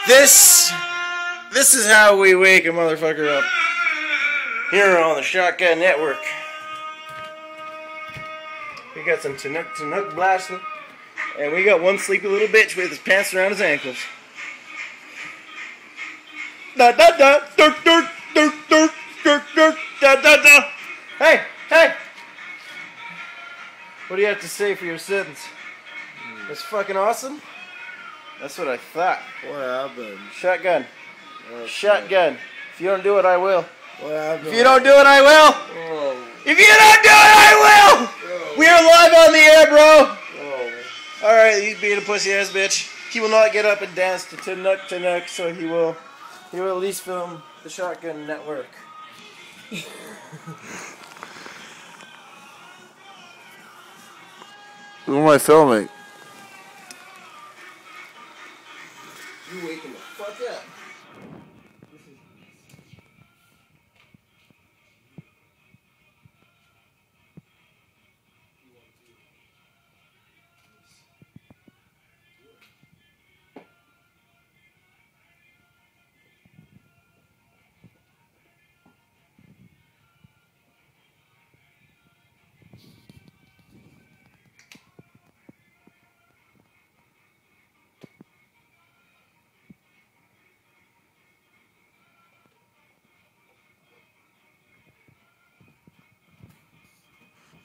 This is how we wake a motherfucker up here on the Shotgun Network. We got some Chinook blasting, and we got one sleepy little bitch with his pants around his ankles. Da da da, dirt, dirt, dirt, dirt, dirt, dirt, da da da. Hey, hey! What do you have to say for your sentence? That's fucking awesome. That's what I thought. What happened? Shotgun. Shotgun. If you don't do it, I will. What happened? If you don't do it, I will. Oh. If you don't do it, I will. Oh. We are live on the air, bro. Oh. All right, he's being a pussy ass bitch. He will not get up and dance to Chinook, so he will at least film the Shotgun Network. Who am I filming? You waking the fuck up.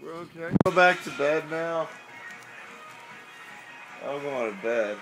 Bro, can I go back to bed now? I'm going to bed.